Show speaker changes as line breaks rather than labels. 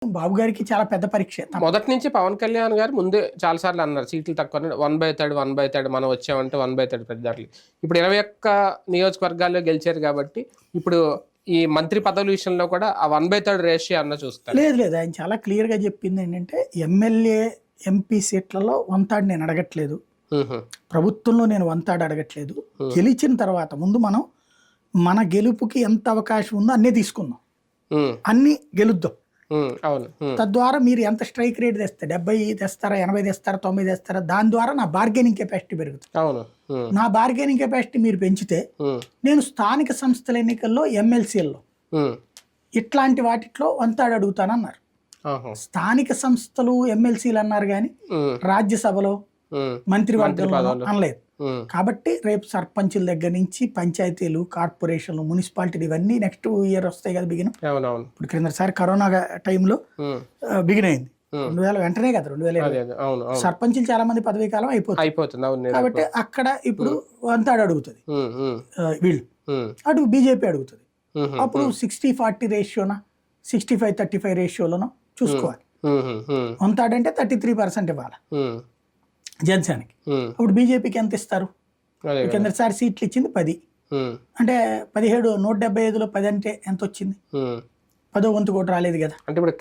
బాబు గారికి చాలా పెద్ద పరీక్ష.
మొదటి నుంచి పవన్ కళ్యాణ్ గారు ముందే చాలా సార్లు అన్నారు సీట్లు తక్కువ 1/3 మనం వచ్చామంటే 1/3 పెద్దారు. ఇప్పుడు 21 నియోజకవర్గాల్లో గెలిచారు కాబట్టి ఇప్పుడు ఈ మంత్రి పదవుల విషయంలో కూడా ఆ 1/3 రేషియో అన్న చూస్తారు.
లేదు ఆయన చాలా క్లియర్ గా చెప్పింది ఏంటంటే ఎమ్మెల్యే ఎంపీ సీట్లలో వంతాడు నేను అడగట్లేదు, ప్రభుత్వంలో నేను వంతాడు అడగట్లేదు. గెలిచిన తర్వాత ముందు మనం మన గెలుపుకి ఎంత అవకాశం ఉందో అన్నీ తీసుకుందాం, అన్ని గెలుద్దాం. తద్వారా మీరు ఎంత స్ట్రైక్ రేట్ తెస్తే 70 తెస్తారా, 80 తెస్తారా, 90 తెస్తారా, దాని ద్వారా నా బార్గెనింగ్ కెపాసిటీ పెరుగుతుంది. నా బార్గెనింగ్ కెపాసిటీ మీరు పెంచితే నేను స్థానిక సంస్థల ఎన్నికల్లో ఎమ్మెల్సీల్లో ఇట్లాంటి వాటిలో వంతాడు అడుగుతానన్నారు. స్థానిక సంస్థలు ఎమ్మెల్సీలు అన్నారు కానీ రాజ్యసభలో మంత్రివర్గంలో అనలేదు. కాబట్టి రేపు సర్పంచుల దగ్గర నుంచి పంచాయతీలు, కార్పొరేషన్లు, మున్సిపాలిటీలు ఇవన్నీ నెక్స్ట్ ఇయర్ వస్తాయి కదా బిగిన. ఇప్పుడు క్రిందసారి కరోనా టైంలో బిగిన్ అయింది 2000 వెంటనే కదా 2020 సర్పంచులు చాలా మంది పదవీ కాలం అయిపోతుంది. కాబట్టి అక్కడ ఇప్పుడు వంతాడు అడుగుతుంది వీళ్ళు, అటు బీజేపీ అడుగుతుంది. అప్పుడు 60-40 రేషియోనా 65-35 రేషియోలోనో చూసుకోవాలి. వంతాడంటే 33% ఇవ్వాలి జనసేనకి. అప్పుడు బీజేపీకి ఎంత ఇస్తారు? కిందసారి సీట్లు ఇచ్చింది 10, అంటే 17 175లో 10 అంటే ఎంత వచ్చింది? 10వ వంతు కూడా రాలేదు కదా.
అంటే ఇప్పుడు